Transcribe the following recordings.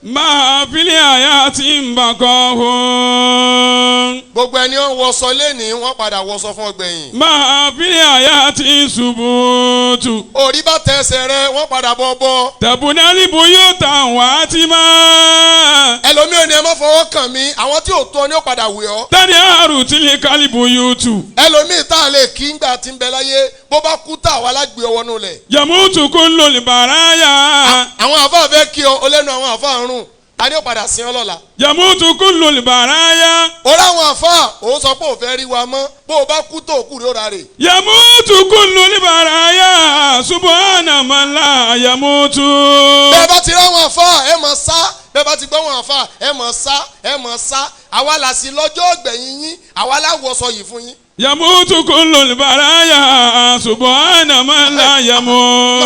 máa fílẹ̀ àyà tí ń bà kọ́ hó. gbogbo ẹni ó wọṣọ lẹ́ni wọ́n padà wọṣọ fún ọgbẹ̀yìn. máa fílẹ̀ àyà tí ń ṣubú tù. orí bá tẹsẹ̀ rẹ wọ́n padà bọ́ bọ́. tẹ̀bùnálì bóyá tàn wá ti máa. ẹlòmíràn ni ẹ má fọwọ́ kàn mí àwọn tí ò tó ni ó padà wẹ̀ ọ́. tani àrùn tí lè kálí bóyá tù. ẹlòmíràn tá a lè kí ngbà tí ń bẹ láyé bó bá kú tá àwa lágbè ọwọ́ nù lẹ̀. yàmútù kó ń lò lè bàrà yá. àwọn àfáà fẹ́ kí ọ olẹ́nu àwọn àfáà rùn a ní ó padà sin ọ lọ́la. yàmútù kó ń lò lè bàrà yá. orí àwọn àfáà òun sọ pé ò fẹ́ rí wa mọ́ bó o bá kú tó òkú rẹ̀ ó ra rè. yàmútù kó ń lò lè bàrà yá. subhana man la yàmútù. bẹ́ẹ̀ bá ti rí àwọn àfáà ẹ máa sá bẹ́ẹ̀ bá ti gbọ́ àwọn àfáà ẹ máa sá ẹ máa sá àwa là sí lọ́jọ́ ọ̀gbẹ̀yìn yín àwa láwọ̀sọ yìí fún yín. yàmútù kó ń lò lè bàrà yá. subhana man la yàmútù.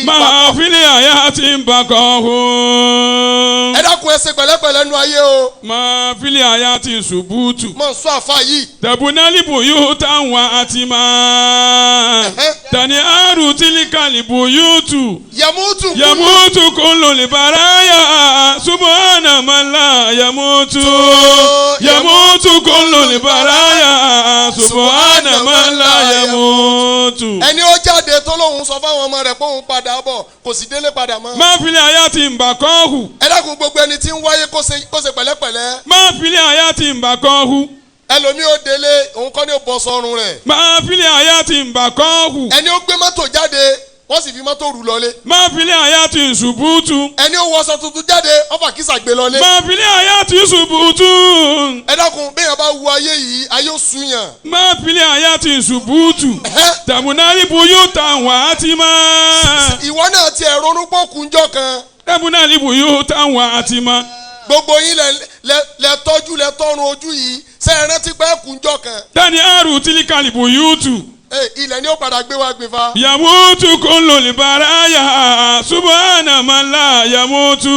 máa fílẹ̀ àyà tí ń bà kọ́ hó. ẹ dákun ẹ ṣe pẹ̀lẹ́pẹ̀lẹ́ nu ayé o. máa fílẹ̀ àyà tí ń ṣubú tù. mọ̀ sọ àfáà yìí. tẹ̀bùnálì bóyá tàn wá àti máa. tani àrùn tí lè kálí bóyá tù. yàmútù kó ń lò lè bàrà yá. subhana man la yàmútù. yàmútù kó ń lò lè bàrà yá. subhana man la yamutu. ẹni ó jáde tó lóun sọ fáwọn ọmọ rẹ̀ pé òun padà bọ̀ kò sì délé padà mọ́. má filẹ̀ àyà tí ń bà kọ́ hù. ẹ dákun gbogbo ẹni tí ń wáyé kó ṣe pẹ̀lẹ́pẹ̀lẹ́. má filẹ̀ àyà tí ń bà kọ́ hù. ẹlòmíì ó délé òun kọ́ ni ó bọ́ sọ́run rẹ̀. má filẹ̀ àyà tí ń bà kọ́ hù. ẹni ó gbé mọ́tò jáde wọ́n sì fi mọ́tò rù lọlé. má filẹ̀ àyà tí ń ṣubú tù. ẹni ó wọṣọ tuntun jáde ọfà kìsà gbé lọlé. má filẹ̀ àyà tí ń ṣubú tù. ẹ dákun bẹ́ẹ̀ bá wu ayé yìí ayé ó sunyàn. má filẹ̀ àyà tí ń ṣubú tù. tẹ̀bùnálì bóyá tàn wá ti máa. ìwọ náà tiẹ̀ ronú pọ̀ kúnjọ́ kan. tẹ̀bùnálì bóyá tàn wá ti máa. gbogbo yín lẹ tọ́jú lẹ tọrùn ojú yìí ṣe é rántí pé kúnjọ́ kan. tani àrùn tí lè kálí bóyá tù. ilẹ̀ ni ó padà gbé wa gbé fa. yàmútù kó ń lò lè bàrà yá. subhana man la yàmútù.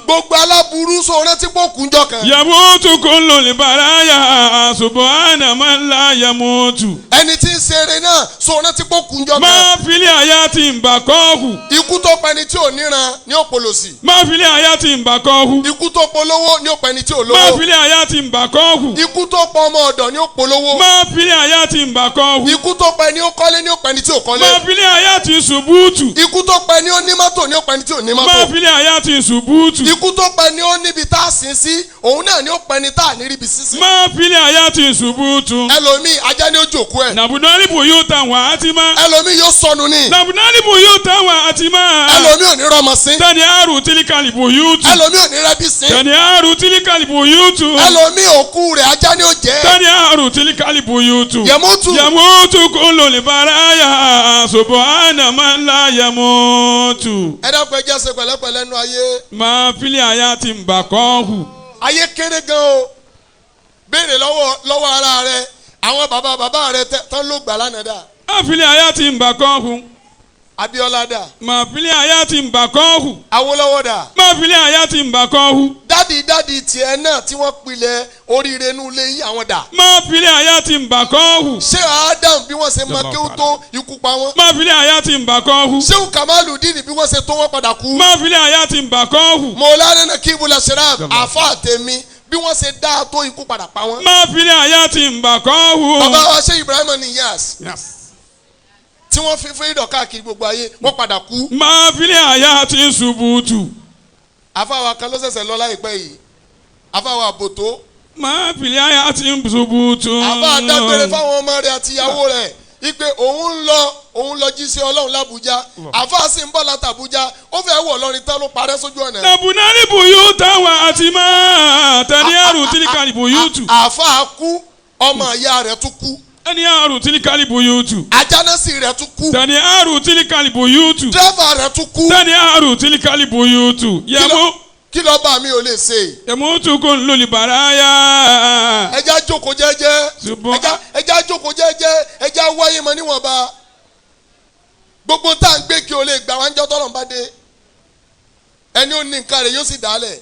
gbogbo aláburú so rántí pé kúnjọ́ kan. yàmútù kó ń lò lè bàrà yá. subhana man la yàmútù. ẹni tí ń ṣeré náà so rántí pé kúnjọ́ kan. má filẹ̀ àyà tí ń bà kọ́ hù. ikú tó pẹni tí ò níran ni ó polòsì. má filẹ̀ àyà tí ń bà kọ́ hù. ikú tó polówó ni ó pẹni tí ò lówó. má filẹ̀ àyà tí ń bà kọ́ hù. ikú tó pọ ọmọ ọ̀dọ̀ ni ó polówó. má filẹ̀ àyà tí ń bà kọ́ hù. ikú tó pẹ ni ó kọ́lé ni ó pẹni tí ò kọ́lé. má filẹ̀ àyà tí ń ṣubú tù. ikú tó pẹ ni ó ní mọ́tò ni ó pẹni tí ò ní mọ́tò. má filẹ̀ àyà tí ń ṣubú tù. ikú tó pẹ ni ó níbi tá a sin sí òun náà ni ó pẹni tá a níbi sísí. má filẹ̀ àyà tí ń ṣubú tù. ẹlòmíì ajá ni ó jòkó ẹ. nàbùdánì bóyá tàn wá ti máa. ẹlòmíì yóò sọnù ni. nàbùdánì bóyá tàn wá ti máa. ẹlòmíì ò ní rọmọ sí. tani àrùn tí lè kálí bóyá tù. ẹlòmíì ò ní rẹbí sí. tani àrùn tí lè kálí bóyá tù. ẹlòmíì òkú rẹ̀ ajá ni ó jẹ́. tani àrùn tí lè kálí bóyá tù. yàmútù kó ń lò lè bàrà yá. subhana man la yàmútù. ẹ dákun ẹ jẹ́ ṣe pẹ̀lẹ́pẹ̀lẹ́ nu ayé. má filẹ̀ àyà tí ń bà kọ́ hù. ayé kéré gan o béèrè lọ́wọ́ ara rẹ àwọn bàbá rẹ tán ló gbà lánàá dà. má filẹ̀ àyà tí ń bà kọ́ hù. Abíọ́lá dà. má filẹ̀ àyà tí ń bà kọ́ hù. Awólọ́wọ̀ dà. má filẹ̀ àyà tí ń bà kọ́ hù. dádì tiẹ̀ náà tí wọ́n pilẹ̀ oríire inú ilé yìí àwọn dà. má filẹ̀ àyà tí ń bà kọ́ hù. ṣé Adam bí wọ́n ṣe mọ kí ó tó ikú pa wọ́n. má filẹ̀ àyà tí ń bà kọ́ hù. ṣé Kamaludin bí wọ́n ṣe tó wọ́n padà kú. má filẹ̀ àyà tí ń bà kọ́ hù. Mọ̀lánà Nakibul Ashraf àfa àtẹ̀mí bí wọ́n ṣe dá tó ikú padà pa wọ́n. má filẹ̀ àyà tí ń bà kọ́ hù. bàbá wa ṣe Ibrahim Niyas tí wọ́n fi fún ìdọ̀ káàkiri gbogbo ayé wọ́n padà kú. má filẹ̀ àyà tí ń ṣubú tù. àfàwà kan ló ṣẹ̀ṣẹ̀ lọ láìpẹ́ yìí àfàwà àbòtó. má filẹ̀ àyà tí ń ṣubú tù. àfà dágbére fáwọn ọmọ rẹ̀ àti ìyàwó rẹ̀ ipe òun lọ jí sí Ọlọ́run l'Àbújá àfà sì ń bọ̀ láti Àbújá ó fẹ́ wọ̀ lọ́rin tán ló parẹ́ sójú ọ̀nà. nàbùnálì bùyú táwa àti máa tẹ̀lé àrùn tí ní kálí bùyú tù. àfà kú ọmọ ìyá rẹ̀ tún kú. ẹni àrùn tí ní kálí bùyú tù. ajánásì rẹ̀ tún kú. tẹ̀lé àrùn tí ní kálí bùyú tù. dírẹ́fà rẹ̀ tún kú. tẹ̀lé àrùn tí ní kálí bùyú tù. kí ló bá mi ò lè ṣe. yàmútù kò ń lò ní bàráyà. ẹja jókòó jẹ́jẹ́ ẹja jókòó jẹ́jẹ́ ẹja wáyé mọ níwọ̀nba gbogbo tá à ń gbé kí o lè gbà wá ń jọ́ tọ́lọ̀ ń bá dé ẹni ó ní nǹkan rẹ̀ yóò sì dálẹ̀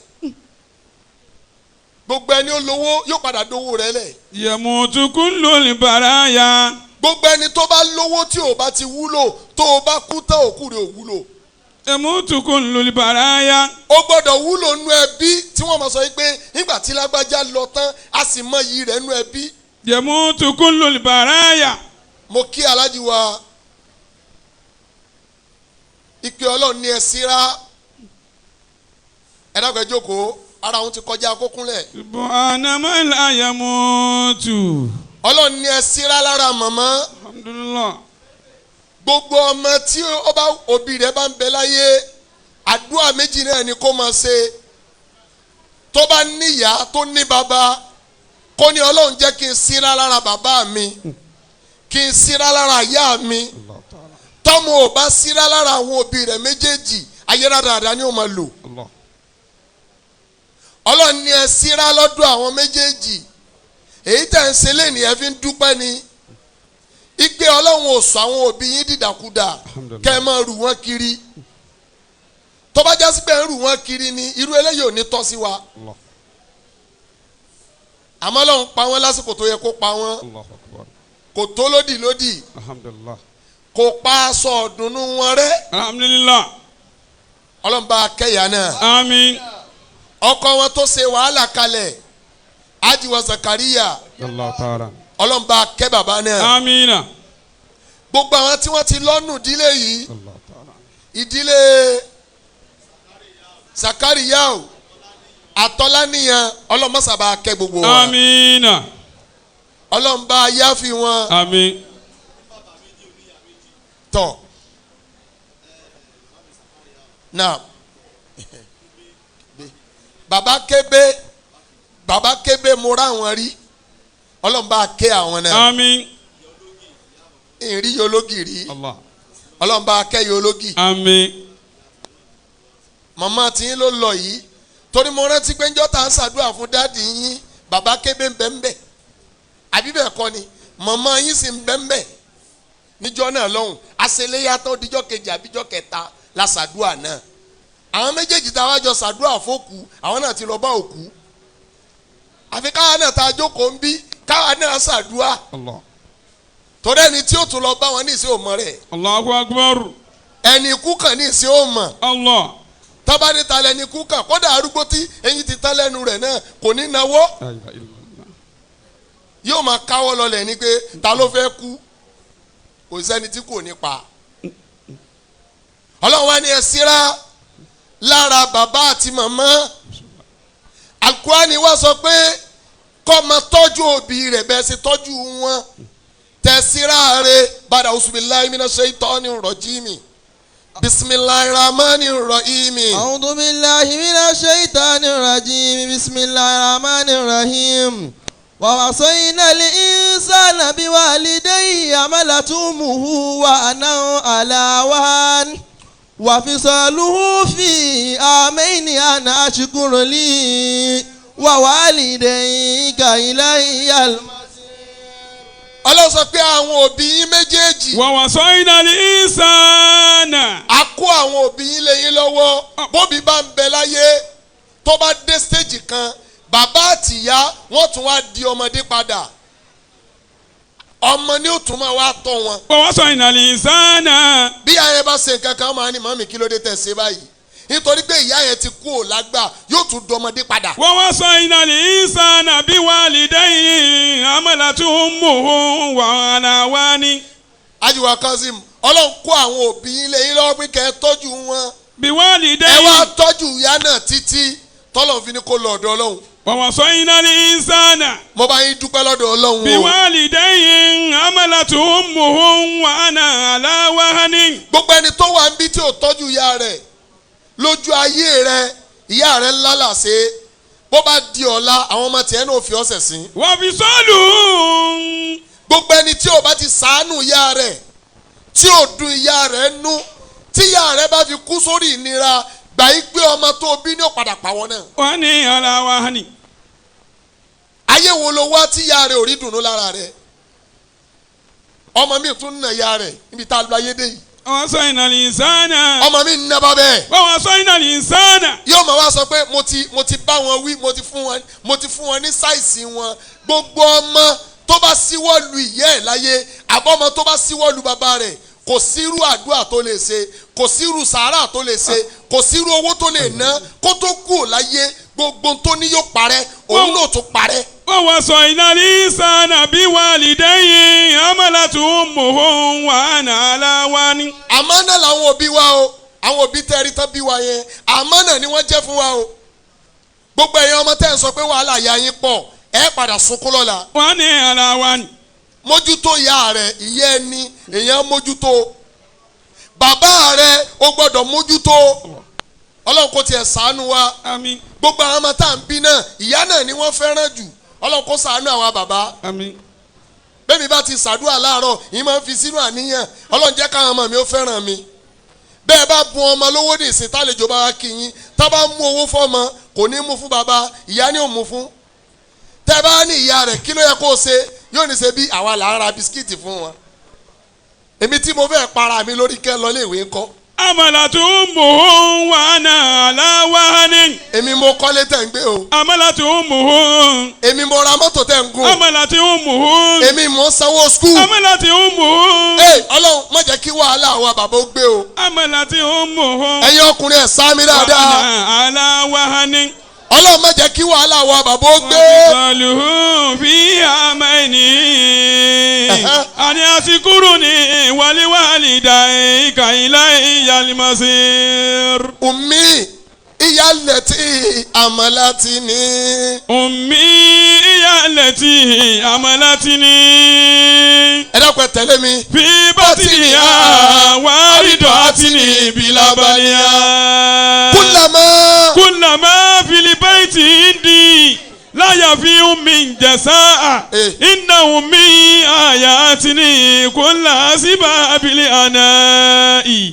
gbogbo ẹni ó lówó yóò padà dówó rẹ̀ lẹ̀. yàmútù kò ń lò ní bàráyà. gbogbo ẹni tó bá lówó tí ò bá ti wúlò tó o bá kú tán òkú rẹ̀ ò wúlò. yamutu kullul baraya. ó gbọ́dọ̀ wúlò nú ẹbí tí wọ́n máa sọ pé nígbà tí lágbájá lọ tán a sì mọ iyì rẹ̀ nú ẹbí. yamutu kullul baraya. mo kí alájí wa ìpè ọlọ́run ní ẹ síra ẹ dákẹ́ jókòó ara òun ti kọjá kókúnlẹ̀. subhana man la yamutu. ọlọ́run ní ẹ síra lára màmá. alhamdulillah. gbogbo ọmọ tí òbí rẹ̀ bá ń bẹ láyé àdúrà méjì náà ni kó máa ṣe. tó bá níyà tó ní bàbá kó ní ọlọ́run jẹ́ kí n síra lára bàbá mi kí n síra lára ìyá mi. tọ́mọ ò bá síra lára àwọn òbí rẹ̀ méjèèjì ayélujára ni ó máa lò. ọlọ́run ní ẹ síra lọ́dọ̀ àwọn méjèèjì èyí tẹ̀ ń ṣe lẹ́nìí ẹ fi ń dúpẹ́ ni ìgbé ọlọ́run ò sọ àwọn òbí yín dìdàkudà kẹ́ ẹ máa rù wọ́n kiri tó bá jásí pé ń rù wọ́n kiri ni irú eléyìí ò ní tọ́ sí wa àmọ́ ọlọ́run pa wọ́n lásìkò tó yẹ kó pa wọ́n kò tó lódì kò pa aṣọ ọ̀dùnnú wọn rẹ́ alhamdulillah. ọlọ́run bá kẹ́yà náà. àmín. ọkọ wọn tó ṣe wàhálà kalẹ̀ ajiwa Zakariya ọlọ́run bá kẹ́ bàbá náà. amina. gbogbo àwọn tí wọ́n ti lọ́nù ìdílé yìí ìdílé Zakariya o àtọ́láníyàn ọlọ́run má sábà kẹ́ gbogbo wọn. amina. ọlọ́run bá yáfi wọn. àmín. tọ́ náà bàbá kébé mo rá àwọn rí ọlọ́run bá ké àwọn náà. àmín. ìrí yológì rí ọlọ́run bá ké yológì. àmín. màmá tí yín ló lọ yìí torí mo rántí pé njọ́ tá à ń ṣàdúrà fún dáàdì yín bàbá kébé ń bẹ ń bẹ àbí bẹ́ẹ̀ kọ́ ni màmá yín sì ń bẹ ń bẹ níjọ́ náà lọ́hùn àṣeléyàtọ̀ díjọ́ kejì àbíjọ́ kẹta la ṣàdúrà náà àwọn méjèèjì tá a wá jọ ṣàdúrà fókù àwọn náà ti lọ bá òkú àfi káwa náà tá a jókòó ń bí káwa náà ṣàdúrà torí ẹni tí ó tún lọ bá wọn ní ìsìn òmọ rẹ̀. Allahu akbar. ẹni ikú kan ní ìsìn òmọ. Allah. tọ́ba ní ta lẹni ikú kan kódà arúgbó tí eyín ti tán lẹ́nu rẹ̀ náà kò ní nawọ́ yóò máa káwọ́ lọlẹ̀ ní pé ta ló fẹ́ kú kò sẹ́ni tí kò ní pa. ọlọ́run wá ní ẹ síra lára bàbá àti màmá Al-Qur'ani wá sọ pé kó máa tọ́jú òbí rẹ̀ bẹ́ẹ̀ sì tọ́jú wọn tẹ̀síra rẹ̀ bàdà auzubillahi minash shaitanir rajim bismillahir rahmanir rahim. a'udhu billahi minash shaitanir rajim bismillahir rahmanir rahim. ووصينا الإنسان بوالديه حملته أمه وأنا على وهن وفصاله في عامين أن أشكر لي ووالديك إلي المصير. Ọlọ́run sọ pé àwọn òbí yín méjèèjì. ووصينا الإنسان. a kó àwọn òbí yín lé yín lọ́wọ́ bóbi bá ń bẹ láyé tó bá dé stéèjì kan bàbá àtìyá wọ́n tún wá di ọmọdé padà ọmọ ni ó tún máa wá tọ́ wọn. ووصينا الإنسان. bí ìyá yẹn bá ṣe nǹkan kan máa ní màmí kí ló dé tẹ̀ ṣe báyìí nítorí pé ìyá yẹn ti kú ò lágbà yóò tún di ọmọdé padà. ووصينا الإنسان بوالديه حملته أمه وأنا وهن. ajiwa Kazeem ọlọ́run kó àwọn òbí yín lé yín lọ́wọ́ pé kẹ́ ẹ tọ́jú wọn. بوالديه. ẹ wá tọ́jú ìyá náà títí tọ́lọ̀ fi ní kó lọ ọ̀dọ̀ ọlọ́run. ووصينا الإنسان. mo bá yín dúpẹ́ lọ́dọ̀ ọlọ́run o. بوالديه حملته أمه وأنا على وهن. gbogbo ẹni tó wà níbi tí ò tọ́jú ìyá rẹ̀ lójú ayé rẹ̀ ìyá rẹ̀ ńlá làṣẹ bó bá di ọ̀la àwọn ọmọ tiẹ̀ náà fi ọ̀sẹ̀ sí. وفصاله. gbogbo ẹni tí ò bá ti ṣàánú ìyá rẹ̀ tí ò dùn ìyá rẹ̀ nú tí ìyá rẹ̀ bá fi kú sórí ìnira gbà yí pé ọmọ tó bí ní òpadà pàwọ́ náà. وأنا على وهن. ayé wo ló wá tí ìyá rẹ̀ ò rí dùnú lára rẹ̀ ọmọ mi tún nà ìyá rẹ̀ níbi tá a lọ ayé dé yìí. ووصينا الإنسان. ọmọ mi ń nà bá bẹ́ẹ̀. ووصينا الإنسان. yóò máa wá sọ pé mo ti bá wọn wí mo ti fún wọn ní sáìsì wọn gbogbo ọmọ tó bá síwọ́ lu ìyá ẹ̀ láyé àbọ̀mọ tó bá síwọ́ lu bàbá rẹ̀ kò sírú àdúrà tó lè ṣe, kò sírú sàárà tó lè ṣe, kò sírú owó tó lè ná kó tó kú láyé gbogbo tó ní yóò parẹ́ òun náà tó parẹ́. wọ́n wá sọ iná ní sànà bí wàlídẹ́yìn amalatu muhun wà nàlá wa ni. àmánà làwọn òbí wa o, àwọn òbí tẹ́rí tán bí wa yẹn àmánà ni wọ́n jẹ́ fún wa o. gbogbo ẹ̀yin ọmọ tẹ́ ń sọ pé wàhálà ìyá yín pọ̀ ẹ padà sunkún lọ́la. wọ́n ní àlá wa ni. mójútó ìyá rẹ ìyá ẹni èèyàn mójútó, bàbá rẹ ó gbọ́dọ̀ mójútó. ọlọ́run kò tiẹ̀ ṣàánú wa. àmín. gbogbo àwọn ọmọ tá à ń bí náà ìyá náà ni wọ́n fẹ́ràn jù. ọlọ́run kò ṣàánú àwọn bàbá. àmín. bẹ́ẹ̀ni bá ti ṣàdúrà láàárọ̀ yìí máa ń fi sínú àníyàn ọlọ́run jẹ́ káwọn ọmọ mi ó fẹ́ràn mi. bẹ́ẹ̀ bá bùn ọmọ lówó ní ìsìn tálejò bá wá kí yín tá bá mú owó fọ́mọ kò ní mú fún bàbá, ìyá ni ó mú fún. tẹ́ bá ní ìyá rẹ̀ kí ló yẹ kó o ṣe yóò ní ṣe bí àwa là ń ra bisikíìtì fún wọn. èmi tí mo fẹ́ para mi lórí kẹ́ lọ léèwé ńkọ́. amalatu muhun wà nàlá wa ni. èmi mo kọ́lé tẹ̀ ń gbé o. amalatu muhun. èmi mo ra mọ́tò tẹ̀ ń gùn. amalatu muhun. èmi mo sanwó skul. amalatu muhun. ọlọ́run má jẹ́ kí wàhálà àwọn bàbá ó gbé o. amalatu muhun. ẹ̀yin ọkùnrin ẹ̀ sá mi dáadáa. wà nàlá wa ni. ọlọ́run má jẹ́ kí wàhálà àwọn bàbá ó gbé. wàlúù fi àmẹ́ni. àní àsìkúrú ni wàlíwàlì dà ìkà ilá ìyàlímọ̀sír. ummi iyalati amalatini. ummi iyalati amalatini. ẹ dákun ẹ tẹ̀lé mi. fi bàtìyà wàrídọ̀ àtìní bìlàbàlìyà. kúlàmá filibaiti indi láyà fi ummi jẹ̀sà. iná ummi ayatini kúlà síbà abili àná.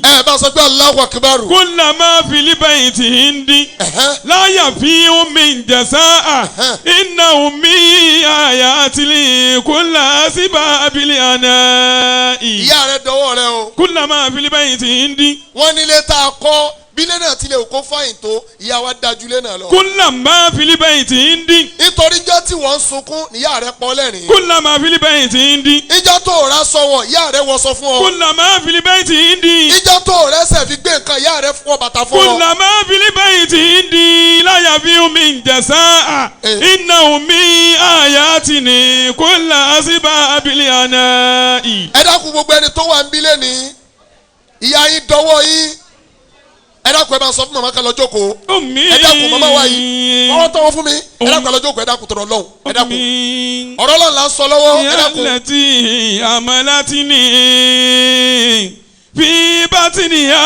ẹ bá sọ pé Allahu Akbar. kúlàmá filibaiti indi láyà fi ummi jẹ̀sà. iná ummi ayatini kúlà síbà abili àná. ìyá rẹ dọwọ́ rẹ o. kúlàmá filibaiti indi. wọ́n nílé tá a kọ́ bílẹ̀ náà tilẹ̀ kó fáyìn tó ìyá wa dájú lé náà lọ. kúlàmá filibaiti indi. nítorí ijọ́ tí wọ́n ń sunkún níyà rẹ pọ́ lẹ́rìn. kúlàmá filibaiti indi. ijọ́ tó rà sọ̀wọ̀ ìyá rẹ wọṣọ fún ọ. kúlàmá filibaiti indi. ijọ́ tó rẹ sẹ̀ fi gbé nǹkan ìyá rẹ fún ọ bàtà fún ọ. kúlàmá filibaiti indi láyà fi ummi jẹ̀sà. iná ummi ayatini kúlà síbà abili àná. ẹ dákun gbogbo ẹni tó wà ń bílẹ̀ ní ìyá yín dọwọ́ yín. ẹ dákun ẹ bá sọ fún màmá kan lọ jókòó. ẹ dákun màmá wa yìí ọwọ́ tọwọ́ fún mi. ẹ dákun ẹ lọ jókòó ẹ dákun tọrọ lọ́hùn. ẹ dákun ọ̀rọ̀ Ọlọ́run là ń sọ lọ́wọ́. ẹ dákun. yálẹ̀tì àmàlátìní fi bátìníyà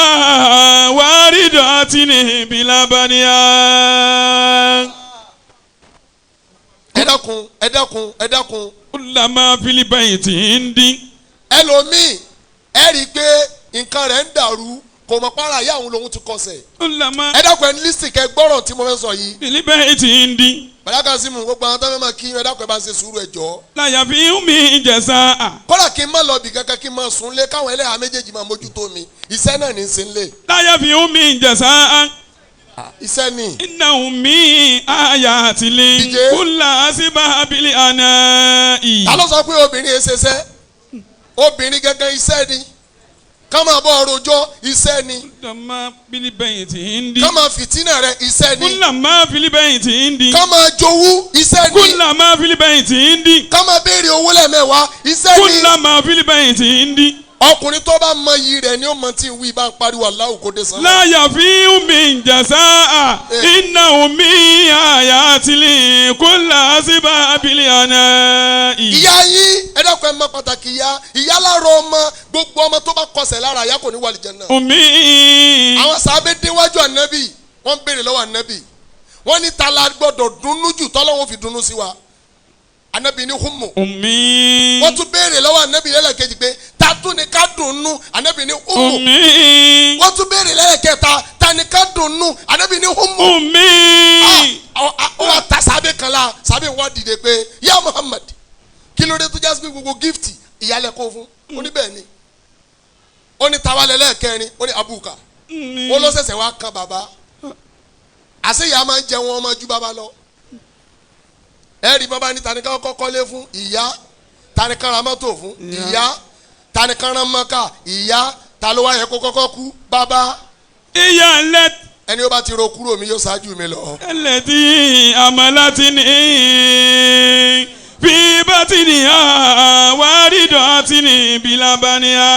wàrídọ̀ àtìní bìlàbàníyà. ẹ dákun ẹ dákun ẹ dákun. kúlàmá filibaiti indi. ẹlòmíì ẹ rí i pé nǹkan rẹ̀ ń dàrú kò mọ̀ para ìyá òun lòun ti kọsẹ̀. kúlàmá ẹ dákun ẹ lísì kẹ gbọ́rọ̀ tí mo fẹ́ sọ yìí. filibaiti indi. bàdákà sí mu gbogbo àwọn tó fẹ́ máa kí ẹ dákun ẹ bá ń ṣe sùúrù ẹ jọ. láyà fi ummi jẹ̀sà. kódà kí n má lọ bì kankan kí n má sùn lé káwọn ẹlẹ́yà méjèèjì máa mójútó mi iṣẹ́ náà ní í sin lé. láyà fi ummi jẹ̀sà. iṣẹ́ ni. iná ummi ayatili kúlà síbà abili àná. ta ló sọ pé obìnrin yẹn ṣeṣẹ́ obìnrin gẹ́gẹ́ iṣẹ́ ni ká máa bọ́ ọrọ̀ ọjọ́ iṣẹ́ ni. kúlàmá filibaiti indi. ká máa fìtínà rẹ iṣẹ́ ni. kúlàmá filibaiti indi. ká máa jowú iṣẹ́ ni. kúlàmá filibaiti indi. ká máa béèrè owó lẹ́ẹ̀mẹ́wàá iṣẹ́ ni. kúlàmá filibaiti indi. ọkùnrin tó bá mọ iyì rẹ̀ ni ó mọ tí ń wí bá ń pariwo Allahu kó dé sánmà. láyà fi ummi jẹ̀sà. iná ummi ayatili kúlà síbà abili àná. ìyá yín ẹ dákun ẹ mọ pàtàkì ìyá lára ọmọ gbogbo ọmọ tó bá kọsẹ̀ lára ìyá kò ní wà lìjẹ́nà. ummi. àwọn sàábé déwájú ànábì wọ́n béèrè lọ́wọ́ ànábì wọ́n ní ta la gbọ́dọ̀ dunnú jù tọ́lọ́wọ́n fi dunnú sí wa ànábì ní hummu. ummi. wọ́n tún béèrè lọ́wọ́ ànábì lẹ́lẹ́kejì pé ta tún ni ká dunnú ànábì ní hummu. ummi. wọ́n tún béèrè lẹ́lẹ́kẹta ta ni ká dunnú ànábì ní hummu. ummi. ó wá ta sàábé kan la sàábé wọn dìde pé ya Muhammad kí ló dé tó jásí pé gbogbo gift ìyálẹ̀ kó fún ó ní bẹ́ẹ̀ ni ó ní tawalẹ̀ lẹ́ẹ̀kẹrin ó ní abuka ó ló ṣẹ̀ṣẹ̀ wá kan bàbá àṣeyà máa ń jẹ wọn ọmọ ju bàbá lọ ẹ rí bàbá ní tani ká kọ́kọ́ lé fún ìyá tani ká ra mọ́tò fún ìyá tani kan rán Mọ́kà ìyá ta ló wá yẹ kó kọ́kọ́ kú bàbá. ìyá lẹ́tí. ẹni ó bá ti ro kúrò mi yóò ṣáájú mi lọ. ẹlẹ́tí àmàlátìní fi bátìníyà wárídọ̀tìní bílábáníyà.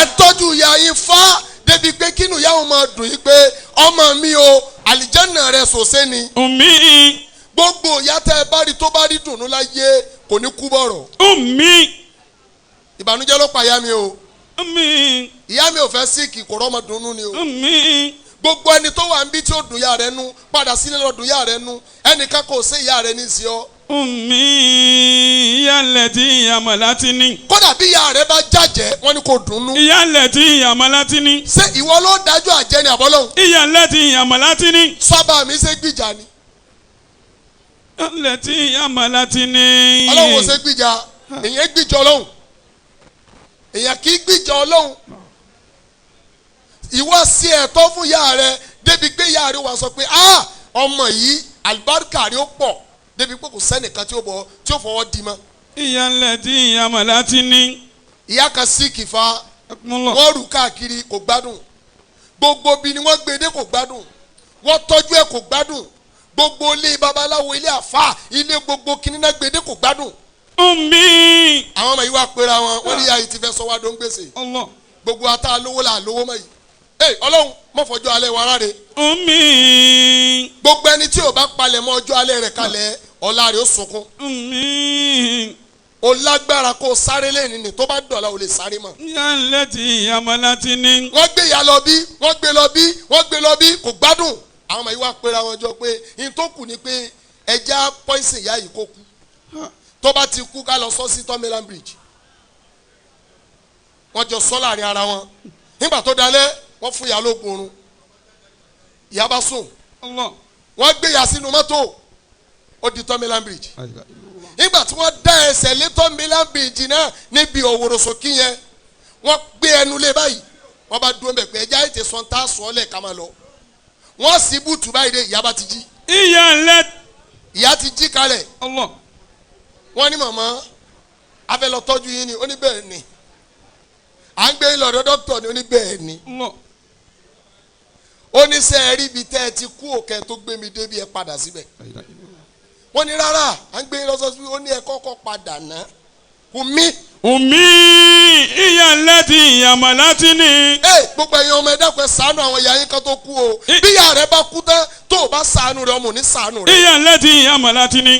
ẹ tọ́jú ìyá yín fá débi pé kínú ìyá wọn máa dùn yín pé ọmọ mi o àlìjánà rẹ sòsé ni. Ummi. gbogbo ìyá tẹ ẹ bá rí tó bá rí dùnú láyé kò ní kú bọ̀rọ̀. Ummi. ìbànújẹ́ ló pa ìyá mi o. Ummi. ìyá mi ò fẹ́ síìkì kò rọ́mọ dùnú ni o. Ummi. gbogbo ẹni tó wà níbi tí ó dùn ìyá rẹ nú padà sílé lọ dùn ìyá rẹ nú ẹnìkan kò sí ìyá rẹ ní sí ọ. Ummi ìyálẹ̀tí àmàlátìní. kódà bí ìyá rẹ bá jàjẹ́ wọ́n ní kò dùnnú. ìyálẹ̀tí àmàlátìní. ṣé ìwọ ló dájú àjẹ́ ni àbọ́lọ́hún. ìyálẹ̀tí àmàlátìní. sábà mi ṣe gbìjà ni. ìyálẹ̀tí àmàlátìní. ọlọ́run ò ṣe gbìjà èyàn gbìjà ọlọ́run èyàn kì í gbìjà ọlọ́run. ìwọ sí ẹ̀tọ́ fún ìyá rẹ débi pé ìyá rẹ wà sọ pé ọmọ yìí àlùbáríkà rẹ ó pọ̀ débi pé kò sẹ́nìkan tí ó fọwọ́ di mọ́. ìyálẹ̀tí àmàlátìní. ìyá kan sí kìfà wọ́n rù káàkiri kò gbádùn gbogbo bí ni wọ́n gbé dé kò gbádùn wọ́n tọ́jú ẹ̀ kò gbádùn gbogbo ilé babaláwo ilé àfà ilé gbogbo kìnnìún gbé dé kò gbádùn. Ummi. àwọn ọmọ yìí wá pera wọn wọ́n ní ìyá yìí ti fẹ́ sọ wá dó ń gbèsè gbogbo ata lówó là lówó mọ́ yìí. ọlọ́run mọ̀ fọjọ́ alẹ́ wa rárẹ̀. Ummi. gbogbo ẹni tí ò bá palẹ̀ mọ́ ọjọ́ alẹ́ rẹ̀ kalẹ̀ ọ̀la rẹ̀ ó sunkún. Ummi. o lágbára kó o sáré lẹ́yìn ni tó bá dọ̀la o lè sáré mọ́. ìyálẹ̀tí àmàlátìní. wọ́n gbé ìyá lọ bí wọ́n gbé lọ bí wọ́n gbé lọ bí kò gbádùn. àwọn ọmọ yìí wá pera wọn jọ pé n tó kù ni pé ẹja pọ́ìsì ìyá yìí kó kú tó bá ti kú ká lọ sọ sí Tomiland Bridge. wọ́n jọ sọ láàrin ara wọn nígbà tó dalẹ̀ wọ́n fún ìyá lóògùn oorun ìyá bá sùn wọ́n gbé ìyá sínú mọ́tò ó di Tomiland Bridge. nígbà tí wọ́n dá ẹsẹ̀ lé Tomiland Bridge náà níbi òwòròsókí yẹn wọ́n gbé ẹnu lé báyìí wọ́n bá dúró mbẹ̀ pé ẹja ètè sọ̀ńtà sọ̀ọ́lẹ̀ ká máa lọ wọ́n sì bùtù báyìí dé ìyá bá ti jí. ìyá ti jí kalẹ̀ wọ́n ní màmá a fẹ́ lọ tọ́jú yín ni ó ní bẹ́ẹ̀ ni à ń gbé yín lọ́dọ̀ dókítà ni ó ní bẹ́ẹ̀ ni ó ní sẹ́ ẹ rí ibi tẹ́ ẹ ti kú òkè tó gbé mi débi ẹ padà síbẹ̀ wọ́n ní rárá à ń gbé yín lọ́sọ̀ọ́sì ó ní ẹ kọ́kọ́ padà ná Ummi ìyálẹ̀tí àmàlátìní. gbogbo ẹ̀yin ọmọ ẹ̀dá pẹ̀ ṣàánú àwọn ìyá yín kan tó kú o bí ìyá rẹ bá kú tán tó o bá ṣàánú rẹ ọmọ ò ní ṣàánú rẹ. ìyálẹ̀tí àmàlátìní.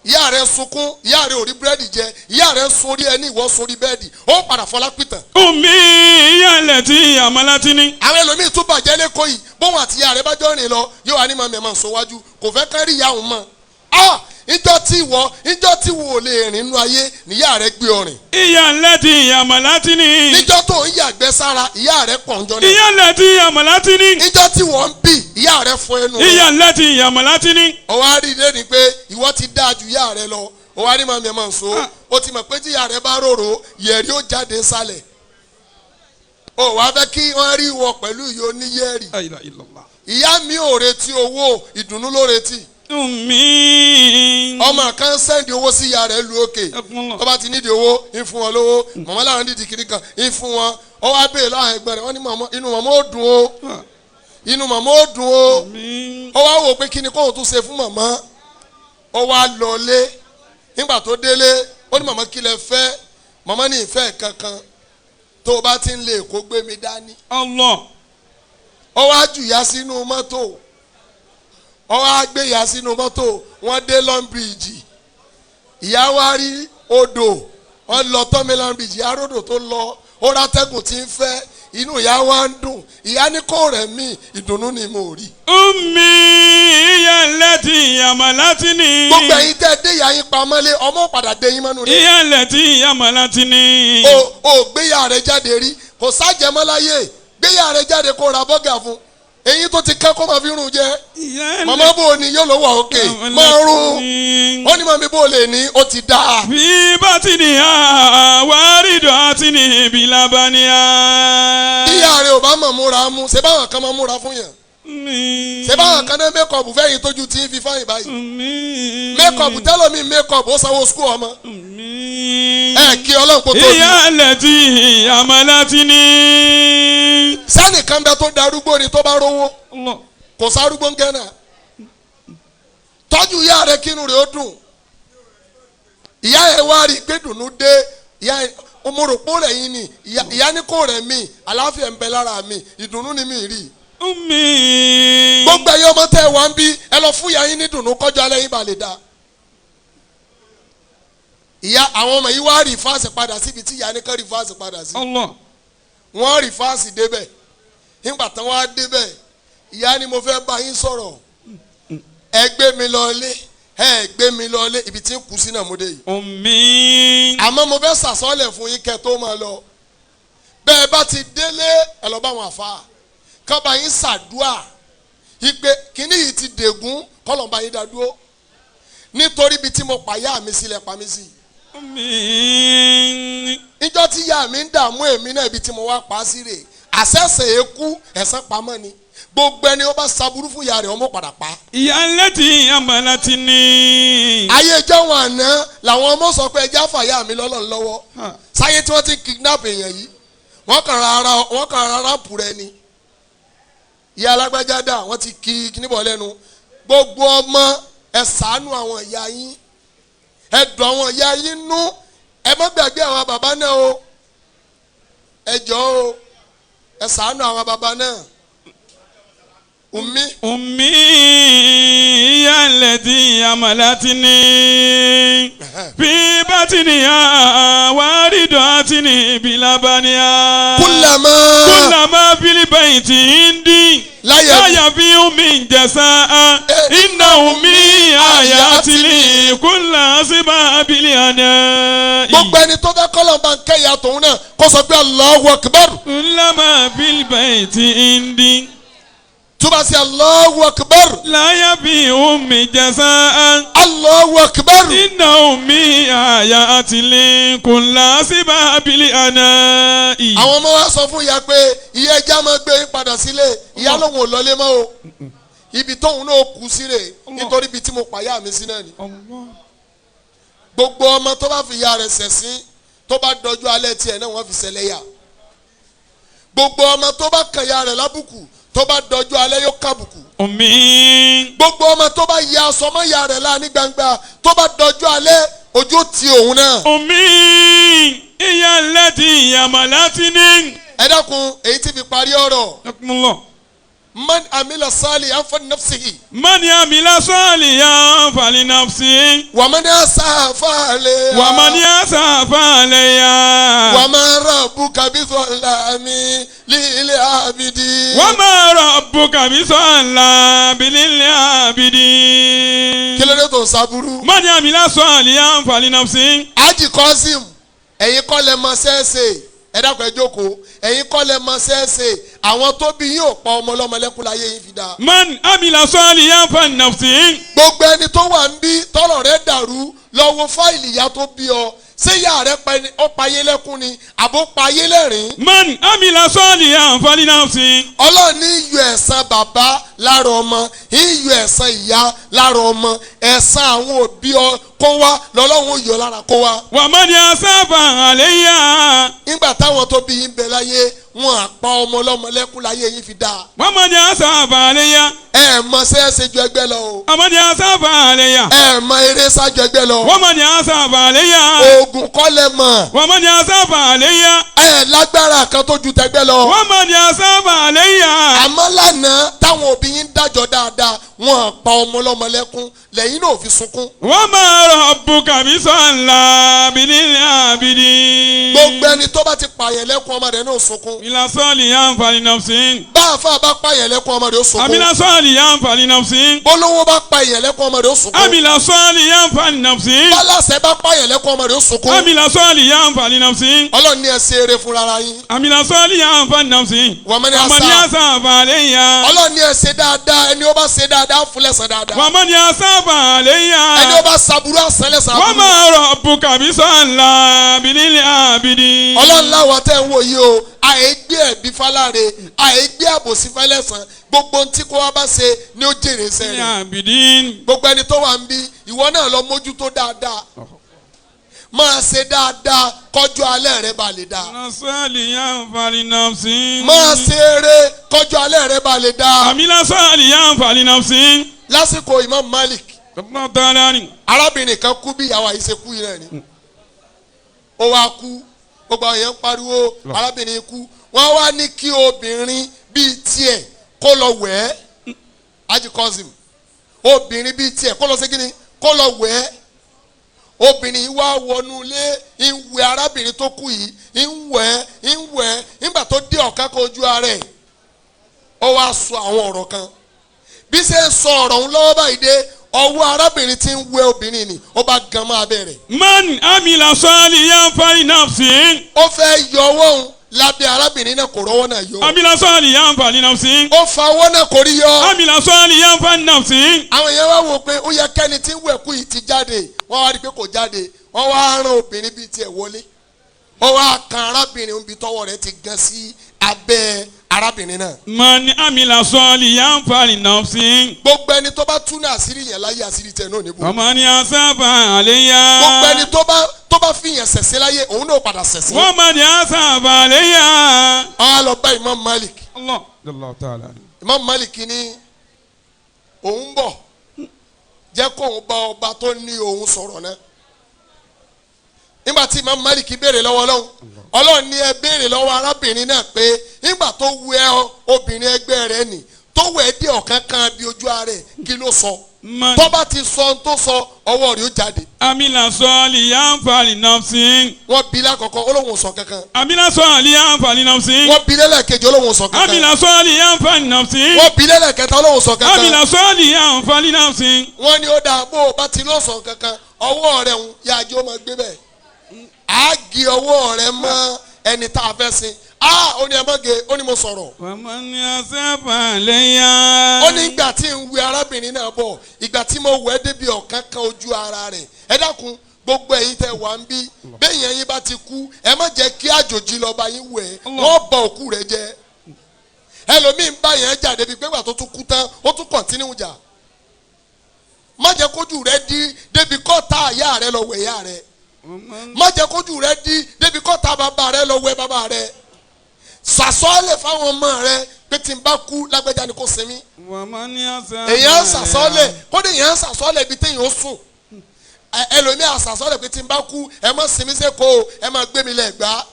ìyá rẹ sunkún ìyá rẹ ò rí búrẹ́dì jẹ ìyá rẹ sórí ẹni ìwọ sórí bẹ́ẹ̀dì ó padà fọlá pìtàn. Ummi ìyálẹ̀tí àmàlátìní. àwọn ẹlòmíín tún bàjẹ́ lẹ́kọ̀ọ́ yìí bóun àti ìyá rẹ bá jọ rìn lọ yóò wá ní màmí ẹ̀ máa ń sọ wájú kò fẹ́ kárí ìyá òun mọ́. ìjọ tí wo lè rìn nínú ayé níyà rẹ gbé ọrìn. ìyálẹ̀tí àmàlátìní. níjọ́ tó ń yàgbẹ́ sára ìyá rẹ pọ̀njọ́ náà. ìyálẹ̀tí àmàlátìní. níjọ́ tí wọ́n ń bì ìyá rẹ fọ ẹnu. ìyálẹ̀tí àmàlátìní. ọwọ́ àrídé ni pé ìwọ ti dáa ju ìyá rẹ lọ ọwọ́ àrí màmí ẹ̀ máa ń so ó ti mọ̀ pé tí ìyá rẹ bá rorò yẹ̀rí ó jáde sálẹ̀ ó wàá fẹ́ kí wọ́n rí wọ pẹ̀lú ìyó oníyẹ̀rì. ìyá mi ò retí owó ìdùnnú ló retí. Ummi. ọmọ kan sẹ́ndì owó sí ìyá rẹ̀ lu òkè tó bá ti nídìí owó ń fún wọn lówó màmá làwọn nídìí kiri kan ń fún wọn ó wá bèèrè láwọn ẹgbẹ́ rẹ̀ wọ́n ní inú màmá ó dùn ó inú màmá ó dùn ó ó wá wò pé kí ni kóhùn tún ṣe fún màmá ó wá lọlé nígbà tó délé ó ní màmá kí lẹ fẹ́ màmá ní ìfẹ́ kankan tó o bá ti ń lè kó gbé mi dání. ó wá jù yá sínú mọ́tò ó wá gbé ìyá sínú mọ́tò wọ́n dé Long Bridge ìyá wa rí odò wọ́n lọ Tomiland Bridge ìyá ròdò tó lọ ó rátẹ́gùn tí ń fẹ́ inú ìyá wa ń dùn ìyá ní kò rẹ̀ mí ìdùnnú ni mo rí. Ummi ìyálẹ̀tí àmàlátìní. gbogbo ẹ̀yin tẹ́ dé ìyá yín pamọ́lé ọmọ padà dé yín mọ́nú rẹ̀. ìyálẹ̀tí àmàlátìní. o gbéyà rẹ̀ jáde rí kò sájẹmọ́láyé gbéyà rẹ̀ jáde kó ra bọ́gà fún èyí tó ti kẹ́ kó máa fi rún jẹ màmá bò ní yóò lọ wà òkè máa rún ó ní màmí bò lè ní ó ti dá. bí bátìníyà wárídọ̀tìní bílábáníyà. ìyá rẹ̀ ò bá mọ̀ múra mú ṣé báwọn kan máa múra fún yàn ṣé báwọn kan náà mẹ́kọ̀ọ̀bù fẹ́yìn tójú tí ń fi fáyìn báyìí mẹ́kọ̀ọ̀bù tẹ́lọ̀mí mẹ́kọ̀ọ̀bù ó sanwó skul ọmọ ẹ kí ọlọ́run kó tó bí. ìyá lẹ́tí amalatini. sẹ́nìkan bẹ tó darúgbó ni tó bá rówó kò sárúgbó ń gẹ́nà tọ́jú ìyá rẹ kínú rẹ ó dùn ìyá ẹ wá rí i pé dùnú dé ìyá ẹ ọmọròpó rẹ yín ni ìyá ní kò rẹ mí àlàáfíà ń bẹ lára mi ìdùnnú ni mi rí. gbogbo ẹ̀yin ọmọ tẹ́ ẹ wá ń bí ẹ lọ fún ìyá yín ní dùnnú kọjá alẹ́ yín bá lè dá. ìyá àwọn ọmọ yìí wá rí fáàsì padà síbi tí ìyá ní kán rí fáàsì padà sí. wọ́n rí fáàsì débẹ̀ nígbà tán wá débẹ̀ ìyá ni mo fẹ́ bá yín sọ̀rọ̀ ẹ gbé mi lọ ilé ẹ gbé mi lọ ilé ibi tí ń kú sí náà mo dé yìí. àmọ́ mo fẹ́ sàsọ́lẹ̀ fún yín kẹ́ tó máa lọ bẹ́ẹ̀ bá ti délé ẹ lọ bá wọn àfa kábà yín ṣàdúà ìpè kíní yìí ti dègún kọ́lọ̀mbà yín dádúró nítorí ibi tí mo pàyà mi sílẹ̀ pa mí sí. níjọ́ tí ìyá mi ń dààmú èmi náà ibi tí mo wá pa á sí rè àṣẹ̀ṣẹ̀ ekú ẹ̀san pamọ́ ni gbogbo ẹni ó bá ṣaburú fún ìyá rẹ̀ ọmọ padà pa. ìyá lẹ́tì àmàlàtì ni. ayé jẹ́wọ̀n àná làwọn ọmọ sọ pé ẹja fàyà mi lọ́lọ́ lọ́wọ́ sáyé tí wọ́n ti kidnap èèyàn yìí wọ́n kàn rárá pù rẹ ni. ìyá alágbájá dà wọ́n ti kí níbọ̀ lẹ́nu gbogbo ọmọ ẹ ṣàánú àwọn ìyá yín ẹ dùn àwọn ìyá yín nú ẹ má gbàgbé àwọn bàbá náà o ẹ jọ̀ọ́ o ẹ ṣàánú àwọn bàbá náà. Ummi ya leti amalatini fi batiniya waridatini bilabaniya kullama fil bayti indi la yabiu min jasaa inna ummi ayatili kulla sibabil ana. gbogbo ẹni tó fẹ́ kọ́lọ̀ bá ń kẹ́yà tòun náà kó sọ pé Allahu Akbar. kullama fil bayti indi. tuba sí Allahu Akbar. láyà bí omi jẹ́sán. Allahu Akbar. iná omi àyà àtìlẹ́ kò lásìbà abili àná. àwọn ọmọ wa sọ fún ìyá pé ìyá ẹja máa gbé yín padà sílé ìyá lòun ò lọlé mọ́ o ibi tóun náà kú síre nítorí ibi tí mo pàyà mi sí náà ni. gbogbo ọmọ tó bá fi ìyá rẹ̀ ṣẹ̀sín tó bá dọjú alẹ́ tiẹ̀ náà wọ́n fi ṣẹlẹ́yà. gbogbo ọmọ tó bá kàn ìyá rẹ̀ lábùkù tó bá dọjú alẹ́ yóò kábùkù. gbogbo ọmọ tó bá ya aṣọ mọ́ ìyá rẹ̀ láàní gbangba tó bá dọjú alẹ́ ojú ti òun náà. ìyá lẹ́tì ìyàmà láti ní. ẹ dákun èyí tí fi parí ọ̀rọ̀. man amila salihan fali nafsihi. man amila salihan fali nafsihi. wa man asafa alayha. wa man asafa alayha. wa ma rabbuka bizallami lil abidi. wa ma rabbuka bizallami lil abidi. kí ló dé tó ń sábúrú. man amila salihan fali nafsihi. Haji Qasim ẹ̀yin kọ́ lẹ mọ sẹ́ẹ̀sẹ̀ ẹ dákun ẹ jókòó ẹ̀yin kọ́ lẹ mọ sẹ́ẹ̀sẹ̀ àwọn tó bí yín ò pa ọmọ ọlọ́mọ lẹ́kùn láyé yín fi dá. man amila salihan fali nafsihi. gbogbo ẹni tó wà ń bí tọ́rọ̀ rẹ̀ dàrú lọ wo fáìlì ìyá tó bí ọ ṣé ìyá rẹ̀ ó payé lẹ́kùn ni àbó payé lẹ́rìn. man amila salihan fali nafsihi. Ọlọ́run ní iyọ̀ ẹ̀san bàbá lára ọmọ iyọ̀ ẹ̀san ìyá lára ọmọ ẹ̀san àwọn òbí ọ kó wá lọ́lọ́run ó yọ lára kó wá. wa man asafa alayha. nígbà táwọn tó bí yín bẹ láyé wọn àpá ọmọ ọlọ́mọ lẹ́kùn láyé yín fi dá. wa man asafa alayha. ẹ mọ sẹ́ẹ̀sẹ̀ ju ẹgbẹ́ lọ o. wa man asafa alayha. ẹ mọ eré sájú ẹgbẹ́ lọ. wa man asafa alayha. oògùn kọ́lẹ̀ mọ̀. wa man asafa alayha. ẹ lágbára kan tó ju tẹgbẹ́ lọ. wa man asafa alayha. àmọ́ lánàá táwọn òbí yín dájọ́ dáadáa wọn àpá ọmọ ọlọ́mọ lẹ́kùn lẹ́yìn náà fi sunkún. wa ma rabbuka bizallami lil abidi. gbogbo ẹni tó bá ti pààyàn lẹ́kùn ọmọ rẹ̀ náà sunkún. amila salihan fali nafsihi. bá àfa bá pààyàn lẹ́kùn ọmọ rẹ̀ ó sunkún. amila salihan fali nafsihi. bólówó bá pààyàn lẹ́kùn ọmọ rẹ̀ ó sunkún. amila salihan fali nafsihi. bálàsẹ̀ bá pààyàn lẹ́kùn ọmọ rẹ̀ ó sunkún. amila salihan fali nafsihi. Ọlọ́run ní ẹ ṣe eré fún rárá yín. amila salihan fali nafsihi. wàmọ́ ni asafa alayha. Ọlọ́run ní ẹ ṣe dáadáa ẹni ó bá ṣe dáadáa fún lẹ́san dáadáa. wàmọ́ ni asafa alayha. ẹni ó bá ṣàbúrú àṣẹlẹ̀sà. wa ma rabbuka bizallami lil abidi. Ọlọ́run láwọn tẹ́ ń wò yìí o àìgbé ẹ̀bí fáláre àìgbé àbòsí fẹ́lẹ́sàn gbogbo ntí kó wá bá ṣe ni ó jèrè sẹ́yìn. gbogbo ẹni tó wà ń bí ìwọ náà lọ mójútó dáadáa máa ṣe dáadáa kọjú alẹ́ rẹ bá lè dáa. Nasaliyan fali nafsi. máa ṣe eré kọjú alẹ́ rẹ bá lè dáa. Amila saliyan fali nafsi. lásìkò Imam Malik Olowolagba. arábìnrin kan kú bí ìyàwó àyíṣe kú yìí náà ni ó wá kú gbogbo àwọn èèyàn ń pariwo arábìnrin kú wọ́n wá ní kí obìnrin bíi tiẹ̀ kó lọ wẹ̀ ẹ́ ají cousin obìnrin bíi tiẹ̀ kó lọ sí kíni kó lọ wẹ̀ ẹ́ obìnrin yìí wá wọnú ilé ń wẹ̀ arábìnrin tó kú yìí ń wẹ̀ nígbà tó dé ọ̀ká kan ojú ara ẹ̀ ó wá sọ àwọn ọ̀rọ̀ kan bí ṣe ń sọ ọ̀rọ̀ ń lọ́wọ́ báyìí dé ọwọ́ arábìnrin tí ń wẹ̀ obìnrin ni ó bá gan máa bẹ̀rẹ̀. Man amila saliyan fali nafsi. ó fẹ́ yọ ọwọ́ òun lábẹ́ arábìnrin náà kò rọ́wọ́ náà yọ. Amila saliyan fali nafsi. ó fa ọwọ́ náà kò rí yọ. Amila saliyan fali nafsi. àwọn èèyàn wá wò pé ó yẹ kẹ́ni tí ń wẹ̀ kú yìí ti jáde wọ́n wá rí i pé kò jáde wọ́n wá rán obìnrin bíi tiẹ̀ wọlé ó wá kan arábìnrin bí tọwọ́ rẹ̀ ti gan sí abẹ́ arábìnrin náà. Man amila saliyan fali nafsi. gbogbo ẹni tó bá tún ní àṣírí yẹn láyé àṣírí tẹ̀ náà níbo. Ọmọ ni asaba aleya. gbogbo ẹni tó bá fi yẹn ṣẹ̀ṣẹ̀ láyé òun náà padà ṣẹ̀ṣẹ̀. Wọ́n mọ̀ ní asaba aleya. àwọn lọ bá Imam Malik. Allah ta'ala. Imam Malik ní òun bọ̀ jẹ́ kóun bá ọba tó ní òun sọ̀rọ̀ náà. nígbà tí Imam Malik béèrè lọ́wọ́ Ọlọ́run ní ẹ béèrè lọ́wọ́ arábìnrin náà pé nígbà tó wẹ̀ obìnrin ẹgbẹ́ rẹ̀ nì tó wẹ̀ dé ọ̀kan kan bí ojú ara rẹ̀ kí ló sọ tó bá ti sọ ohun tó sọ ọwọ́ rẹ̀ ó jáde. Amila saliyan fali nafsi. wọ́n bi lákọ̀ọ́kọ́ Ọlọ́hun sọ kankan. Amila saliyan fali nafsi. wọ́n bi lẹ́lẹ́kejì Ọlọ́hun sọ kankan. Amila saliyan fali nafsi. wọ́n bi lẹ́lẹ́kẹta Ọlọ́hun sọ kankan. Amila saliyan fali nafsi. wọ́n ní ó dáa bó o bá ti lọ sọ kankan ọwọ́ rẹ̀ ń yá ajé ó máa gbé bẹ́ẹ̀ àági ọwọ́ rẹ̀ mọ́ ẹni tá a fẹ́ sin ó ní ẹ má ge ó ní mo sọ̀rọ̀. Ọmọ ni asaba aleya. ó ní ìgbà tí ń wẹ̀ arábìnrin náà bọ̀ ìgbà tí mo wẹ̀ débi ọ̀kan kan ojú ara rẹ̀ ẹ dákun gbogbo ẹ̀yin tẹ́ wà ń bí bẹ́ẹ̀ yín bá ti kú ẹ má jẹ́ kí àjòjì lọ́ọ́ bá yín wẹ̀ wọ́n bọ òkú rẹ̀ jẹ́ ẹlòmíín bá yẹn jà débi pé ìgbà tó tún kú tán ó tún kọ̀ntínú jà má jẹ́ kójú rẹ̀ di débi kọ́ta àyà rẹ̀ lọ wẹ̀ ìyá rẹ̀ má jẹ́ kójú rẹ̀ di débi kọ́ta bàbá rẹ̀ lọ wẹ̀ bàbá rẹ̀ sàsọ́ọ̀lẹ̀ fáwọn ọmọ rẹ̀ pé tí n bá kú lágbẹ́jà ni kò sinmi èèyàn sàsọ́ọ̀lẹ̀ kódé èèyàn sàsọ́ọ̀lẹ̀ ibi téèyàn ó sùn ẹlòmíà sàsọ́ọ̀lẹ̀ pé tí n bá kú ẹ má sinmi sẹ́kọ̀ọ́ ẹ má gbé mi lẹ́gbàá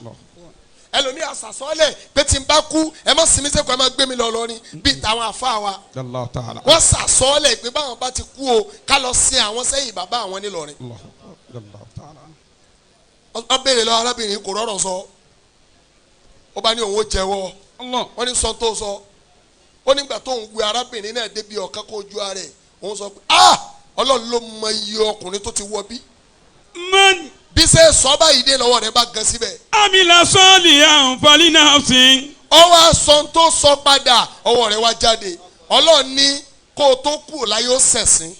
ẹlòmíà sàsọ́ọ̀lẹ̀ pé tí n bá kú ẹ má sinmi sẹ́kọ̀ọ́ ẹ má gbé mi lọ lọ́rin bíi tàwọn àfa wa wọ́n sàsọ́ọ̀lẹ̀ pé báwọn bá ti kú o ká lọ sin àwọn sẹ́yìn bàbá àwọn nílọrin ó béèrè lọ arábìnrin kò rọrọ sọ ó bá ní òun ó jẹ́wọ́ wọ́n ní sọ tó sọ ó nígbà tó ń gbé arábìnrin náà débi ọ̀kan kó ojú ara ẹ̀ òun sọ pé Ọlọ́run ló mọ iye ọkùnrin tó ti wọ bí. bí ṣe sọ báyìí dé lọ́wọ́ rẹ̀ bá gan síbẹ̀. Amila saliyan fali nafsi. ó wá sọ tó sọ padà ọwọ́ rẹ̀ wá jáde Ọlọ́run ní kó o tó kú láyé ó ṣẹ̀sín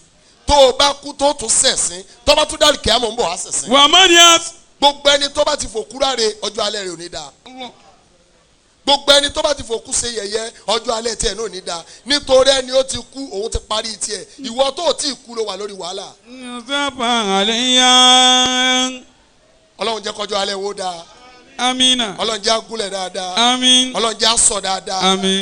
tó o bá kú tó tún ṣẹ̀sín tó bá tún dárì kí á mọ̀ ń bọ̀ wá ṣẹ̀sín. Wàmọ́díà. gbogbo ẹni tó bá ti fòkú ráre ọjọ́ alẹ́ rẹ̀ ò ní dáa gbogbo ẹni tó bá ti fòkú ṣe yẹ̀yẹ́ ọjọ́ alẹ́ tiẹ̀ náà ò ní dáa nítorí ẹni ó ti kú òun ti parí tiẹ̀ ìwọ tó ò tí ì kú ló wà lórí wàhálà. Ọlọ́run jẹ́ kọjọ́ alẹ́ wo dáa. Amina. Ọlọ́run jẹ́ agúnlẹ̀ dáadáa. Àmín. Ọlọ́run jẹ́ asọ̀ dáadáa. Àmín.